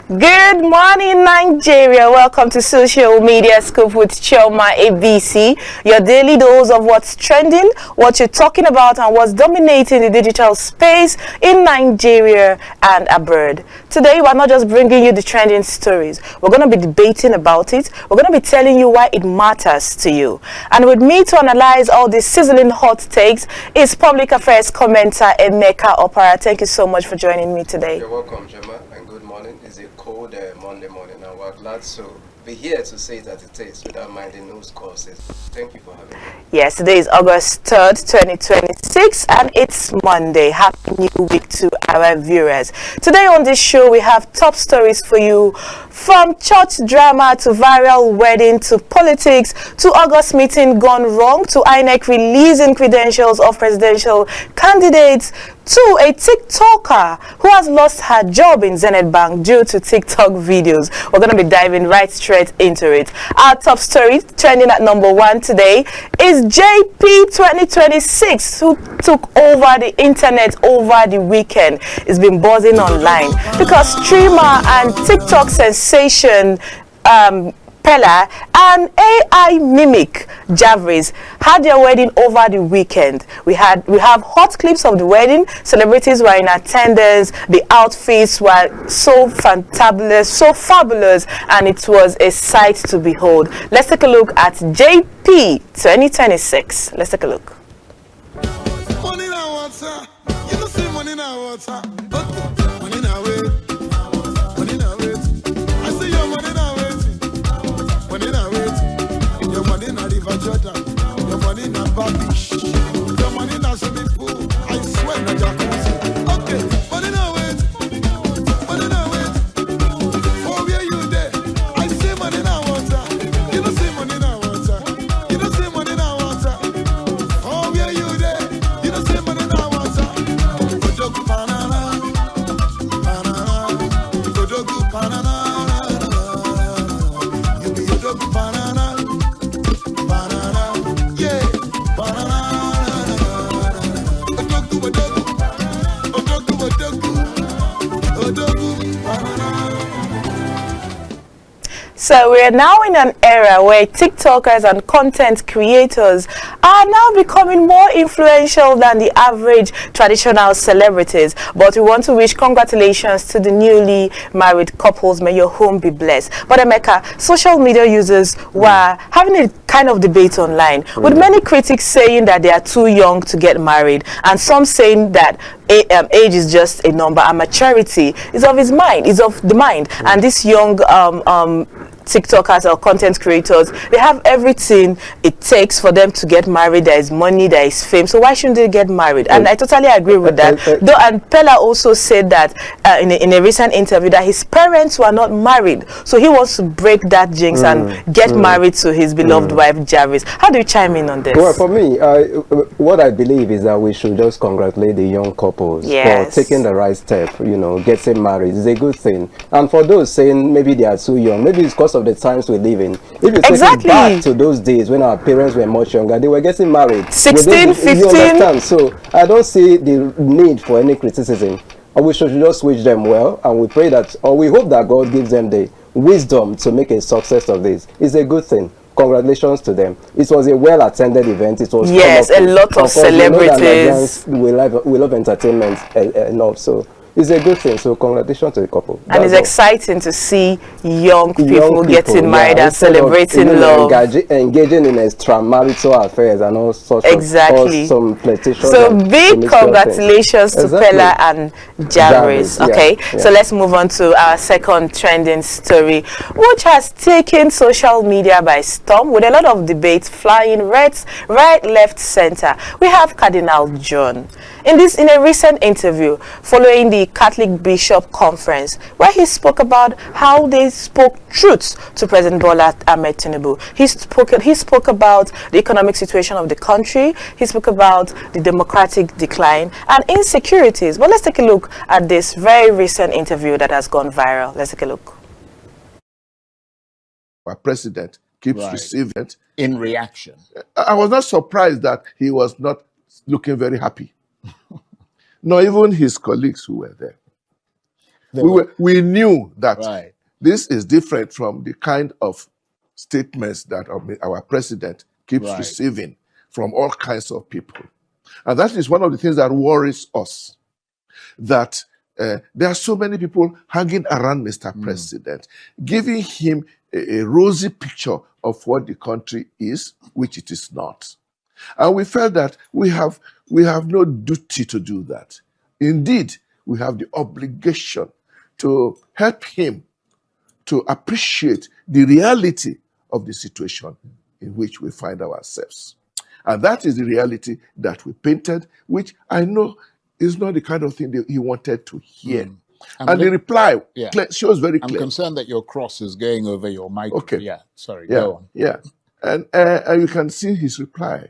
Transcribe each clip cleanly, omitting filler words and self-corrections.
Good morning, Nigeria. Welcome to Social Media Scoop with Chioma ABC, your daily dose of what's trending, what you're talking about, and what's dominating the digital space in Nigeria and abroad. Today, we're not just bringing you the trending stories. We're going to be debating about it. We're going to be telling you why it matters to you. And with me to analyze all these sizzling hot takes is public affairs commentator Emeka Opara. Thank you so much for joining me today. You're welcome, Gemma, and good morning. It's a cold Monday morning, and we're glad to be here to say it as it is without minding whose cause it. Thank you for having me. Yes, today is August 3rd, 2026, and it's Monday. Happy New Week to our viewers. Today on this show, we have top stories for you, from church drama to viral wedding to politics to August meeting gone wrong to INEC releasing credentials of presidential candidates to a TikToker who has lost her job in Zenith Bank due to TikTok videos. We're going to be diving right straight into it. Our top story trending at number 1 today is JP 2026, who took over the internet over the weekend. It's been buzzing online because streamer and TikTok sensation Pella and AI mimic Javris had their wedding over the weekend. We have hot clips of the wedding. Celebrities were in attendance. The outfits were so fantabulous, so fabulous, and it was a sight to behold. Let's take a look at JP 2026. Let's take a look. Money now water, you don't see money now water. Money now wait, money now wait. I see your money now wait, money now wait. Your money now River Jordan, your money now Babish, your money now swimming pool. I swear na jacuzzi. Okay, money now wait, money now wait. For where you there? I see money now water. You don't see money now water. You don't see money now water. Oh, where you there? You don't see money now water. Ojogu banana, banana. Ojogu banana. You be ojogu banana, banana. Yeah, banana. Ojogu, ojogu, ojogu, ojogu, ojogu banana. So we are now in an era where TikTokers and content creators are now becoming more influential than the average traditional celebrities. But we want to wish congratulations to the newly married couples. May your home be blessed. But Emeka, social media users were having a kind of debate online, with many critics saying that they are too young to get married, and some saying that age is just a number and maturity is of his mind, is of the mind. And this young TikTokers or content creators, they have everything it takes for them to get married. There is money, there is fame, so why shouldn't they get married? And I totally agree with that. Though, and Pella also said that in a recent interview that his parents were not married, so he wants to break that jinx and get married to his beloved wife Jarvis. How do you chime in on this? Well, for me, what I believe is that we should just congratulate the young couples for taking the right step. You know, getting married is a good thing. And for those saying maybe they are too young, maybe it's because of the times we live in. If you take it back to those days when our parents were much younger, they were getting married 16, 15. You understand? So I don't see the need for any criticism. And we should just wish them well, and we pray that, or we hope that God gives them the wisdom to make a success of this. It's a good thing. Congratulations to them. It was a well-attended event. It was a lot of celebrities. We love entertainment enough, so it's a good thing. So congratulations to the couple. And it's exciting to see young people getting married and celebrating love, engaging in extramarital affairs and all sorts of some flirtation. So big congratulations to Pella and Jarvis. Okay, so let's move on to our second trending story, which has taken social media by storm, with a lot of debate flying right, left, center. We have Cardinal John in a recent interview following the Catholic Bishop Conference, where he spoke about how they spoke truths to President Bola Ahmed Tinubu. He spoke about the economic situation of the country. He spoke about the democratic decline and insecurities. But let's take a look at this very recent interview that has gone viral. Let's take a look. Our president keeps receiving it in reaction. I was not surprised that he was not looking very happy. No, even his colleagues who were there. we knew that Right. this is different from the kind of statements that our president keeps Right. receiving from all kinds of people. And that is one of the things that worries us, that there are so many people hanging around Mr. President, giving him a rosy picture of what the country is, which it is not. And we felt that we have no duty to do that. Indeed, we have the obligation to help him to appreciate the reality of the situation in which we find ourselves. And that is the reality that we painted, which I know is not the kind of thing that he wanted to hear. And the reply shows very clear. I'm concerned that your cross is going over your microphone. Okay. Yeah, sorry, go on. Yeah. And you can see his reply.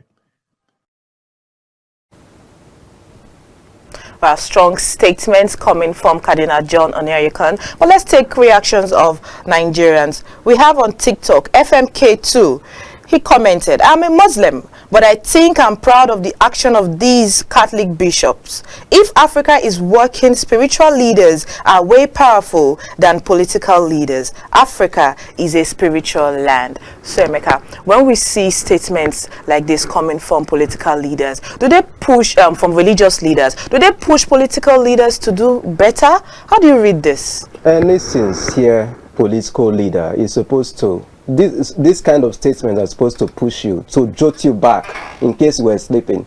Strong statements coming from Cardinal John Onyekan. But let's take reactions of Nigerians. We have on TikTok, FMK2. He commented, I'm a Muslim, but I think I'm proud of the action of these Catholic bishops. If Africa is working, spiritual leaders are way powerful than political leaders. Africa is a spiritual land. So, Emeka, when we see statements like this coming from political leaders, do they push, from religious leaders, do they push political leaders to do better? How do you read this? Any sincere political leader is supposed to, this kind of statement are supposed to push you, to jolt you back in case you were sleeping.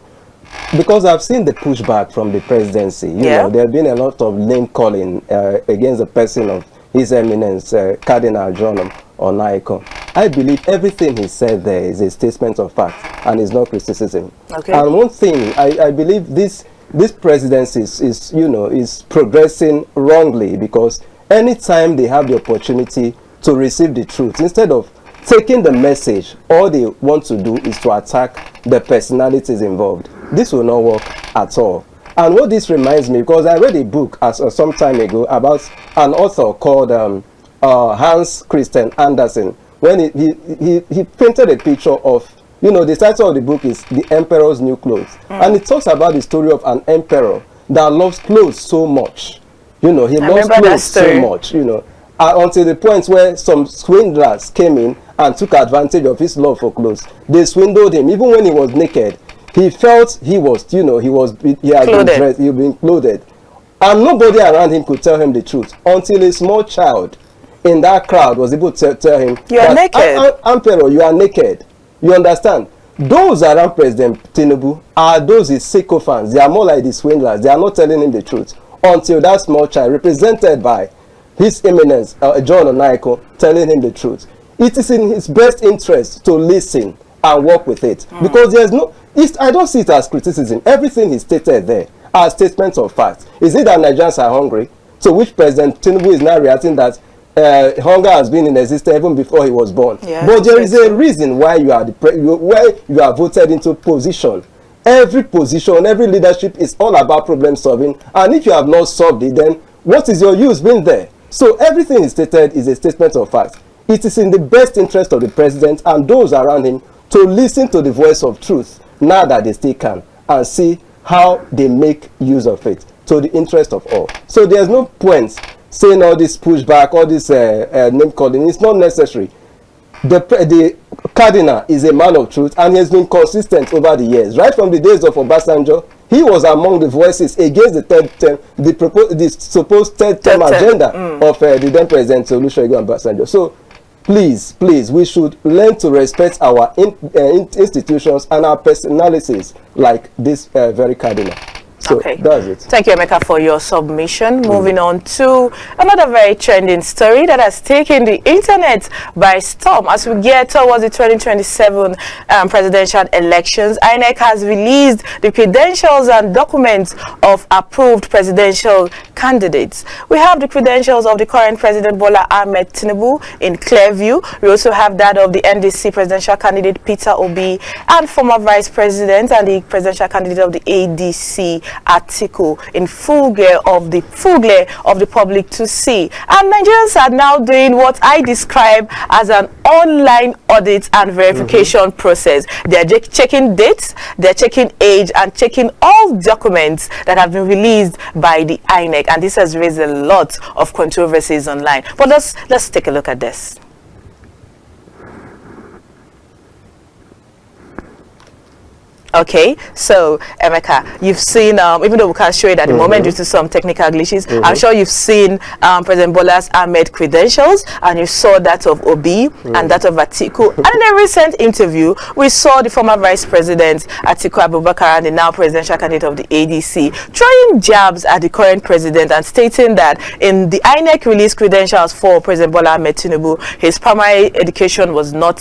Because I've seen the pushback from the presidency. You know, there have been a lot of name calling against the person of His Eminence, Cardinal John Onyekan. I believe everything he said there is a statement of fact and is not criticism. Okay. And one thing, I believe this presidency is progressing wrongly, because anytime they have the opportunity to receive the truth, instead of taking the message, all they want to do is to attack the personalities involved. This will not work at all. And what this reminds me, because I read a book some time ago about an author called Hans Christian Andersen, when he painted a picture of, the title of the book is The Emperor's New Clothes. And it talks about the story of an emperor that loves clothes so much. He loves clothes so much, until the point where some swindlers came in and took advantage of his love for clothes. They swindled him. Even when he was naked, he felt he had been dressed, he had been clothed. And nobody around him could tell him the truth, until a small child in that crowd was able to tell him, you are naked. Emperor, you are naked. You understand? Those around President Tinubu are those his sycophants. They are more like the swindlers. They are not telling him the truth. Until that small child, represented by His Eminence, John Onyekan, telling him the truth. It is in his best interest to listen and work with it. Because I don't see it as criticism. Everything he stated there are statements of fact. Is it that Nigerians are hungry? To which President Tinubu is now reacting that hunger has been in existence even before he was born. Yeah, but there is a reason why you are you are voted into position. Every position, every leadership is all about problem solving. And if you have not solved it, then what is your use being there? So everything is stated is a statement of fact. It is in the best interest of the president and those around him to listen to the voice of truth now that they still can, and see how they make use of it to the interest of all. So there's no point saying all this pushback, all this name calling. It's not necessary. The Cardinal is a man of truth, and he has been consistent over the years. Right from the days of Obasanjo, he was among the voices against the third term, the supposed third term agenda of the then President Olusegun Obasanjo. So please, we should learn to respect our institutions and our personalities like this very Cardinal. So that's it. Thank you, Emeka, for your submission. Moving on to another very trending story that has taken the internet by storm. As we get towards the 2027 presidential elections, INEC has released the credentials and documents of approved presidential candidates. We have the credentials of the current President Bola Ahmed Tinubu in clear view. We also have that of the NDC presidential candidate Peter Obi, and former Vice President and the presidential candidate of the ADC, Atiku in full glare of the public to see. And Nigerians are now doing what I describe as an online audit and verification process. They're checking dates, they're checking age, and checking all documents that have been released by the INEC. And this has raised a lot of controversies online. But let's take a look at this. Okay, so Emeka, you've seen, even though we can't show it at the moment due to some technical glitches, I'm sure you've seen President Bola Ahmed credentials, and you saw that of Obi and that of Atiku. And in a recent interview, we saw the former Vice President Atiku Abubakar and the now presidential candidate of the ADC throwing jabs at the current president and stating that in the INEC released credentials for President Bola Ahmed Tinubu, his primary education was not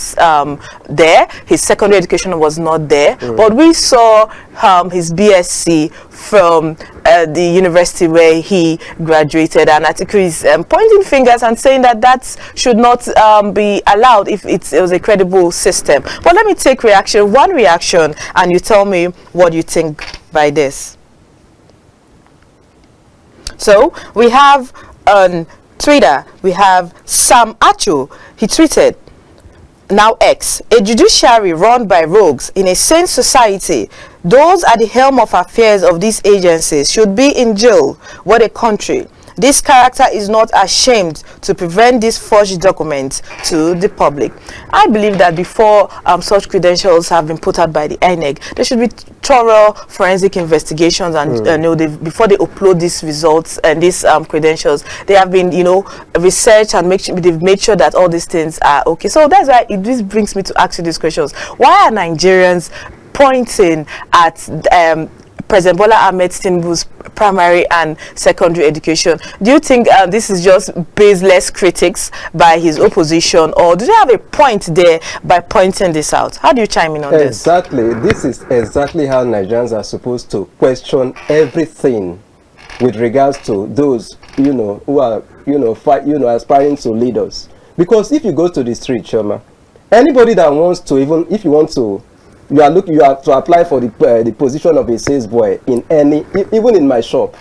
there, his secondary education was not there, but we saw his BSc from the university where he graduated, and Atiku is pointing fingers and saying that that should not be allowed if it was a credible system. But let me take one reaction, and you tell me what you think by this. So we have on Twitter, we have Sam Achu. He tweeted, now X, a judiciary run by rogues in a sane society. Those at the helm of affairs of these agencies should be in jail. What a country. This character is not ashamed to prevent these forged documents to the public. I believe that before such credentials have been put out by the INEC, there should be thorough forensic investigations, and before they upload these results and these credentials, they have been, researched and they've made sure that all these things are okay. So that's why this brings me to ask you these questions. Why are Nigerians pointing at President Bola Ahmed Tinubu's primary and secondary education? Do you think this is just baseless critics by his opposition, or do they have a point there by pointing this out? How do you chime in on this? Exactly. This is exactly how Nigerians are supposed to question everything with regards to those, who are, aspiring to lead us. Because if you go to the street, Choma, anybody that wants to, even if you want to, you are to apply for the position of a sales boy in even in my shop,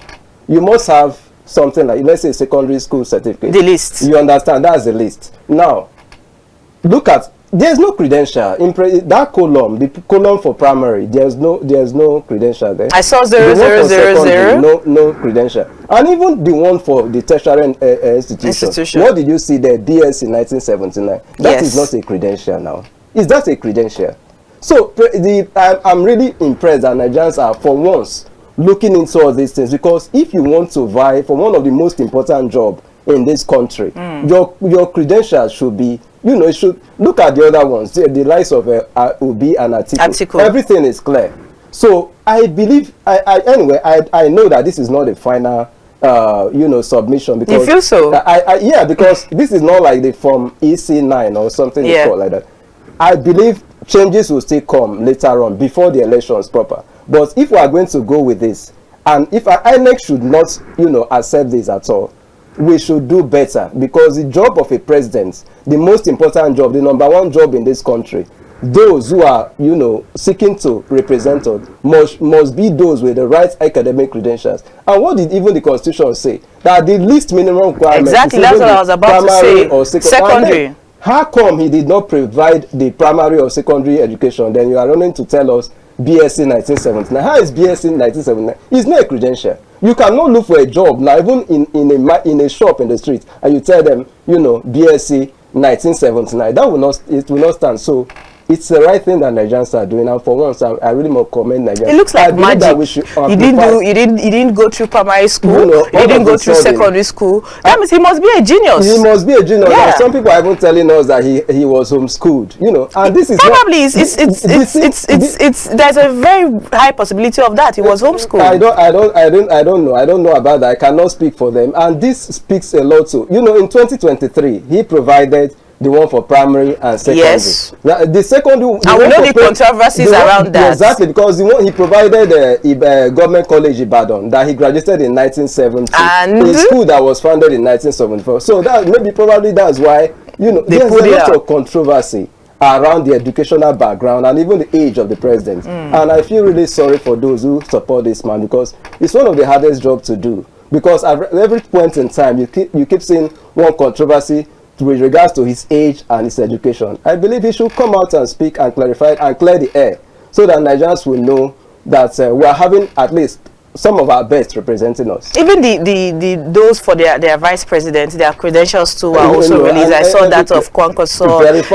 you must have something like, let's say, secondary school certificate. The list. You understand? That's the list. Now, look at, there's no credential in that column. The column for primary, there's no credential there. I saw 0000. No credential. And even the one for the tertiary institution. What did you see there? BS in 1979. That is not a credential now. Is that a credential? So I'm really impressed that Nigerians are, for once, looking into all these things, because if you want to vie for one of the most important jobs in this country, your credentials should be, you should look at the other ones, the likes of Obi and Atiku. Everything is clear. So I believe, anyway, I know that this is not a final submission, because you feel so? Yeah, because this is not like the Form EC9 or something like that. I believe changes will still come later on, before the elections proper. But if we are going to go with this, and if INEC should not, accept this at all, we should do better, because the job of a president, the most important job, the number one job in this country, those who are, seeking to represent us must be those with the right academic credentials. And what did even the Constitution say? That the least minimum requirement exactly, that's what I was about to say. Or secondary. How come he did not provide the primary or secondary education? Then you are running to tell us BSc 1979. How is BSc 1979? It's not a credential. You cannot look for a job now, even in a shop in the street, and you tell them, BSc 1979. It will not stand. So it's the right thing that Nigerians are doing, and for once, I really more commend Nigerians. It looks like magic. That we should you didn't go through primary school. You didn't go through secondary school. That means he must be a genius. He must be a genius. Yeah. Some people are even telling us that he was homeschooled. And this is probably there's a very high possibility of that. He was homeschooled. I don't know. I don't know about that. I cannot speak for them. And this speaks a lot to in 2023 he provided the one for primary and secondary. Yes. The secondary. And we know the controversies around that. Exactly, because the one he provided Government College Ibadan that he graduated in 1970, and a school that was founded in 1974. So that probably that's why there's a lot of controversy. around the educational background and even the age of the president. And I feel really sorry for those who support this man, because it's one of the hardest jobs to do. Because at every point in time, you keep seeing one controversy with regards to his age and his education. I believe he should come out and speak and clarify and clear the air, so that Nigerians will know that we are having at least some of our best representing us. Even those for their vice president, their credentials too are also released. I saw that of Kwankwaso,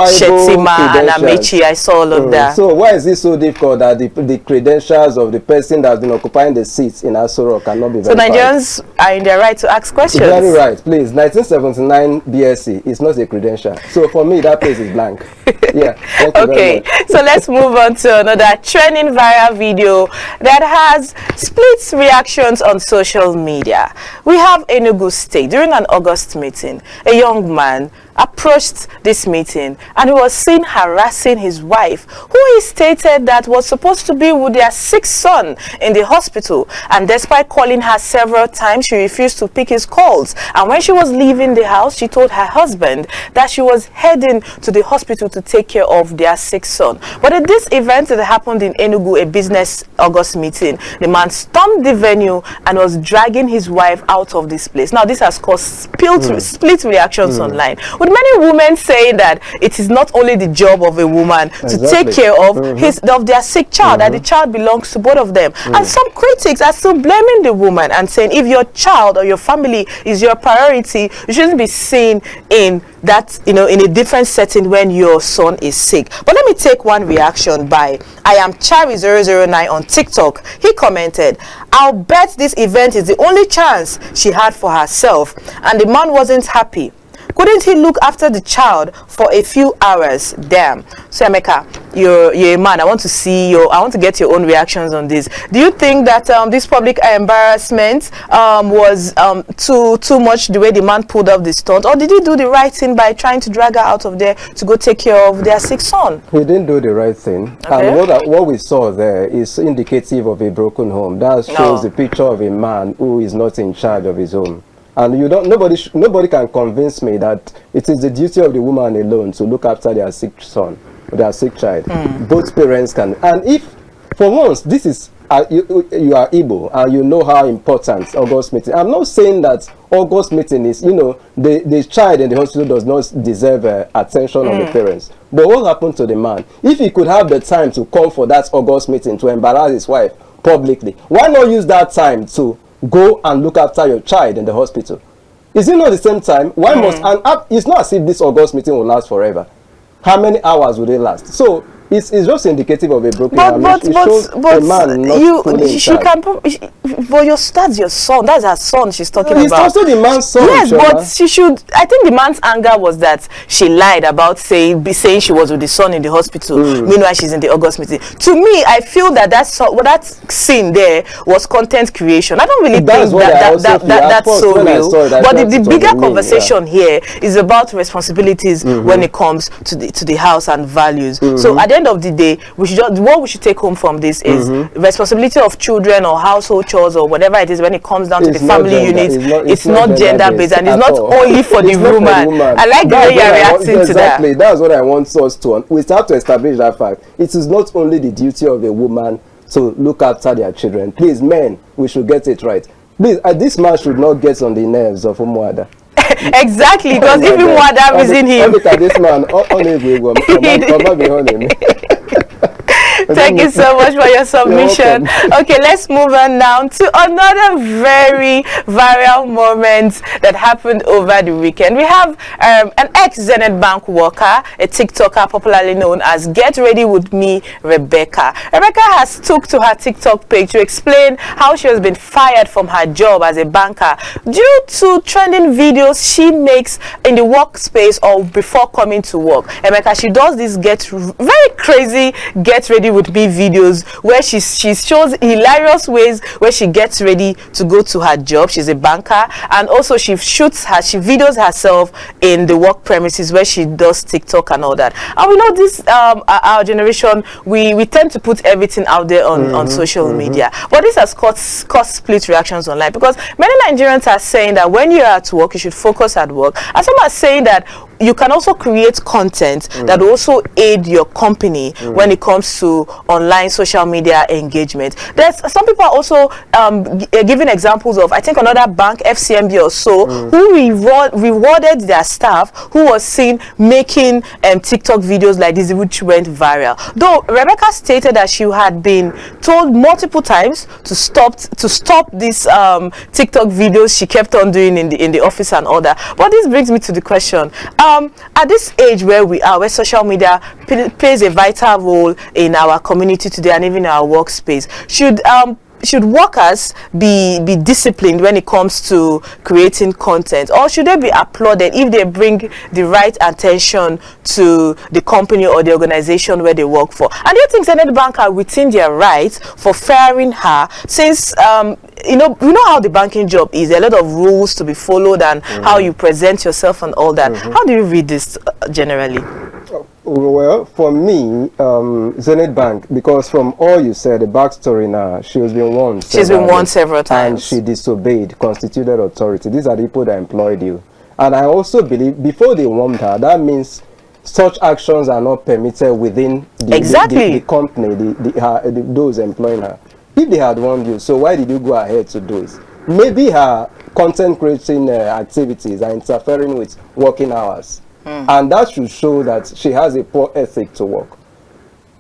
Shettima, and Amechi. I saw all of that. So why is it so difficult that the credentials of the person that's been occupying the seats in Aso Rock cannot be verified? So Nigerians are in their right to ask questions. Very right, please. 1979 BSc is not a credential. So for me, that place is blank. Yeah. Thank you very much. So let's move on to another trending viral video that has split reactions on social media. We have Enugu State. During an August meeting, a young man approached this meeting and he was seen harassing his wife, who he stated that was supposed to be with their sick son in the hospital, and despite calling her several times, she refused to pick his calls. And when she was leaving the house, she told her husband that she was heading to the hospital to take care of their sick son. But at this event that happened in Enugu, a business August meeting, the man stormed the venue and was dragging his wife out of this place. Now this has caused split reactions online, with many women saying that it is not only the job of a woman to take care of of their sick child, that the child belongs to both of them. And some critics are still blaming the woman and saying, if your child or your family is your priority, you shouldn't be seen in that, in a different setting when your son is sick. But let me take one reaction by I am Chari009 on TikTok. He commented, "I'll bet this event is the only chance she had for herself, and the man wasn't happy. Couldn't he look after the child for a few hours? Damn." So Emeka, you're a man. I want to get your own reactions on this. Do you think that this public embarrassment was too much, the way the man pulled off the stunt, or did he do the right thing by trying to drag her out of there to go take care of their sick son? He didn't do the right thing. Okay. And what we saw there is indicative of a broken home. That shows the picture of a man who is not in charge of his home. And nobody can convince me that it is the duty of the woman alone to look after their sick son, their sick child. Both parents can. And if, for once, this is you are Igbo and you know how important August meeting. I'm not saying that August meeting is, the child in the hospital does not deserve attention of the parents. But what happened to the man? If he could have the time to come for that August meeting to embarrass his wife publicly, why not use that time to go and look after your child in the hospital? Is it not the same time? Why must, and it's not as if this August meeting will last forever. How many hours will they last? So it's just indicative of a broken marriage. It shows a man not fully in charge. But that's your son. That's her son she's talking about. It's also the man's son. Yes, but she should. I think the man's anger was that she lied about saying she was with the son in the hospital. Meanwhile, she's in the August meeting. To me, I feel that that scene there was content creation. I don't really think that's so real. But the bigger conversation here is about responsibilities when it comes to the house and values. So at the end of the day, what we should take home from this is responsibility of children or household chores or whatever it is when it comes down to the family unit. It's not gender based, and it's not only for the woman. I like the way you're reacting to that. Exactly, that's what I want us to. We have to establish that fact. It is not only the duty of a woman to look after their children. Please, men, we should get it right. Please, this man should not get on the nerves of Umuada. Exactly, because if Umuada reason him. Look at this man. Thank you so much for your submission. Okay, let's move on now to another very viral moment that happened over the weekend. We have an ex-Zenith Bank worker, a TikToker popularly known as Get Ready With Me, Rebecca. Rebecca has took to her TikTok page to explain how she has been fired from her job as a banker due to trending videos she makes in the workspace or before coming to work. Rebecca, she does this very crazy Get Ready With Me videos where she shows hilarious ways where she gets ready to go to her job. She's a banker, and also she videos herself in the work premises where she does TikTok and all that. And we know this our generation, we tend to put everything out there on social media, but this has caused split reactions online, because many Nigerians are saying that when you're at work you should focus at work, and some are saying that you can also create content that will also aid your company when it comes to online social media engagement. There's some people are also giving examples of, I think, another bank, FCMB or so, who rewarded their staff who was seen making TikTok videos like this, which went viral. Though Rebecca stated that she had been told multiple times to stop these TikTok videos she kept on doing in the office and all that. But this brings me to the question: at this age where we are, where social media plays a vital role in our community today and even our workspace, should workers be disciplined when it comes to creating content, or should they be applauded if they bring the right attention to the company or the organization where they work for? And do you think Zenith Bank are within their rights for firing her, since you know how the banking job is? There are a lot of rules to be followed and how you present yourself and all that. How do you read this generally? Well, for me, Zenith Bank, because from all you said, the backstory now, she has been warned. She's been warned several times. And she disobeyed constituted authority. These are the people that employed you. And I also believe, before they warned her, that means such actions are not permitted within the company, those employing her. If they had warned you, so why did you go ahead to do it? Maybe her content creating activities are interfering with working hours. And that should show that she has a poor ethic to work.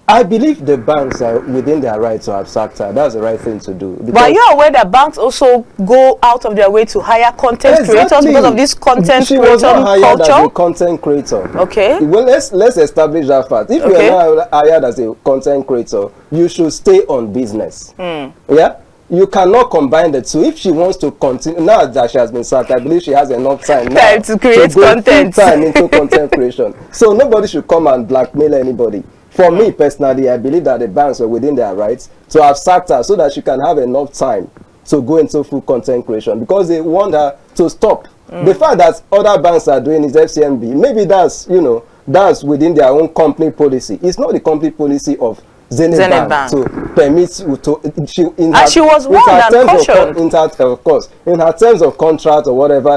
I believe the banks are within their right to have sacked her. That's the right thing to do. But are you aware that banks also go out of their way to hire content creators because of this content she creator was not hired culture? as a content creator. Okay. Well, let's establish that fact. If you are not hired as a content creator, you should stay on business. Yeah. You cannot combine the two. If she wants to continue, now that she has been sacked, I believe she has enough time now to create content. Time into content creation. So nobody should come and blackmail anybody. For me personally, I believe that the banks are within their rights to have sacked her so that she can have enough time to go into full content creation, because they want her to stop. The fact that other banks are doing is FCMB. Maybe that's, you know, that's within their own company policy. It's not the company policy of Zenith Bank to permit you to. She was warned and cautioned. Of course, in her terms of contract or whatever,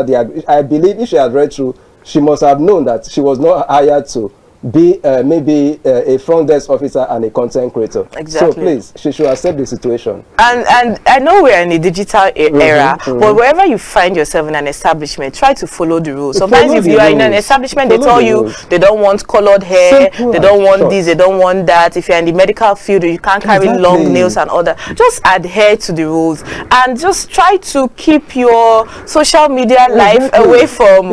I believe if she had read through, she must have known that she was not hired to be maybe a front desk officer and a content creator. Exactly. So please, she should accept the situation. And I know we're in a digital era, but wherever you find yourself in an establishment, try to follow the rules. Sometimes if you are in an establishment, they tell you they don't want colored hair, they don't want this, they don't want that. If you're in the medical field, you can't carry long nails and all that. Just adhere to the rules and just try to keep your social media life away from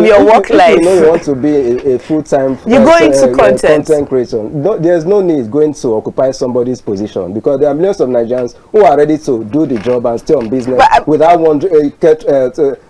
your work life. If you know you want to be a full-time content creation, there's no need going to occupy somebody's position, because there are millions of Nigerians who are ready to do the job and stay on business without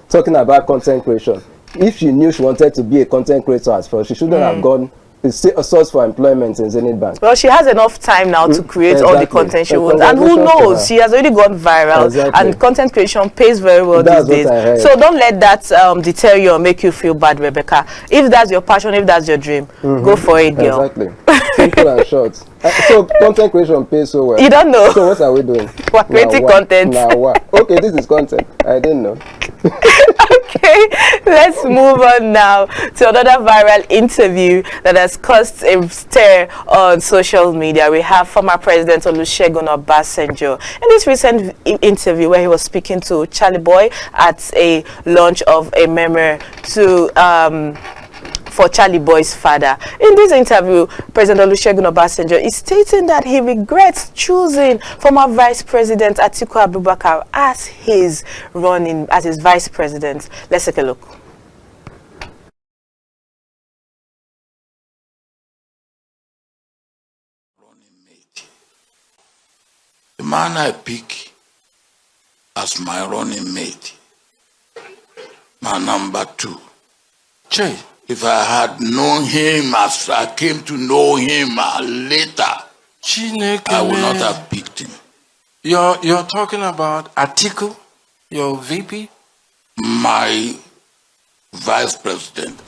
talking about content creation. If she knew she wanted to be a content creator as first, she shouldn't have gone a source for employment in Zenith Bank. Well, she has enough time now to create all the content she wants, and who knows, she has already gone viral, and content creation pays very well these days. So don't let that deter you or make you feel bad, Rebecca. If that's your passion, if that's your dream, go for it, girl. Exactly. Simple and short. So content creation pays so well. You don't know. So what are we doing? We're creating content. Now what? Okay, this is content. I didn't know. Okay, let's move on now to another viral interview that has caused a stir on social media. We have former President Olusegun Obasanjo in this recent interview where he was speaking to Charlie Boy at a launch of a memoir for Charlie Boy's father. In this interview, President Olusegun Obasanjo is stating that he regrets choosing former Vice President Atiku Abubakar as his vice president. Let's take a look. The man I pick as my running mate, my number 2. Che. If I had known him as I came to know him later, I would not have picked him. You're talking about Atiku, your VP? My vice president.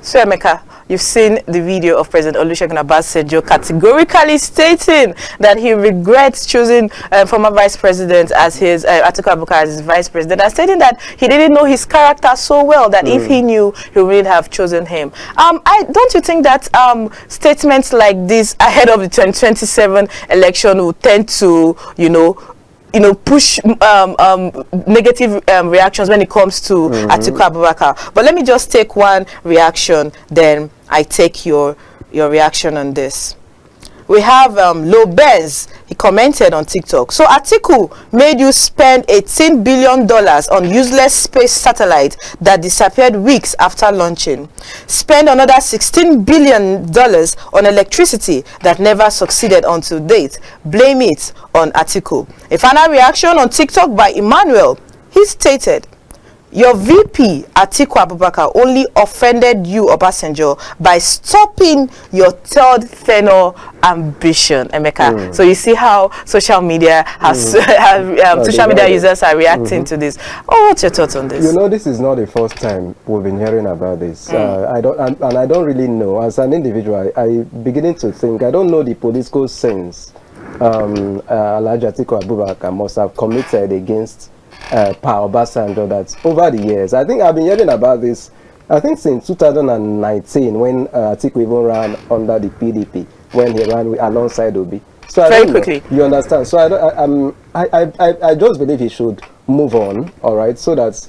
So, Emeka, you've seen the video of President Olusegun Obasanjo categorically stating that he regrets choosing former Vice President as his, Atiku Abubakar as his Vice President, and stating that he didn't know his character so well that if he knew, he would have chosen him. Don't you think that statements like this ahead of the 2027 election will tend to, push negative reactions when it comes to Atiku Abubakar? But let me just take one reaction, then I take your reaction on this. We have Lobez. He commented on TikTok. So Atiku made you spend $18 billion on useless space satellite that disappeared weeks after launching. Spend another $16 billion on electricity that never succeeded until date. Blame it on Atiku. A final reaction on TikTok by Emmanuel. He stated, your VP, Atiku Abubakar, only offended you, Obasanjo, by stopping your third tenure ambition, Emeka. So you see how social media has, social media users are reacting to this. Oh, what's your thoughts on this? This is not the first time we've been hearing about this. I don't really know. As an individual, I beginning to think, I don't know the political sense Alhaji Atiku Abubakar must have committed against Pa Obasanjo, that over the years, I think I've been hearing about this, I think since 2019, when Atiku even ran under the PDP, when he ran alongside Obi. So very quickly, you understand? So I just believe he should move on, all right, so that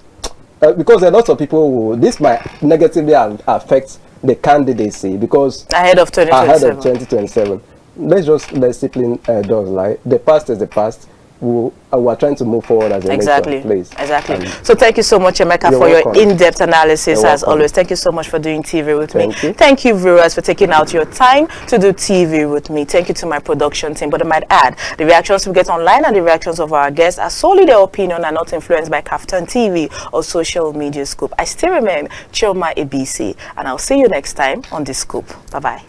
because a lot of people will, this might negatively affect the candidacy, because ahead of 2027. Let's discipline does lie. The past is the past. We're trying to move forward as a nation, please. Exactly. So thank you so much, Emeka, for your in-depth analysis as always. Thank you so much for doing TV with me. Thank you, viewers, for taking out your time to do TV with me. Thank you to my production team. But I might add, the reactions we get online and the reactions of our guests are solely their opinion and not influenced by Kaftan TV or social media scoop. I still remain Chioma ABC, and I'll see you next time on The Scoop. Bye-bye.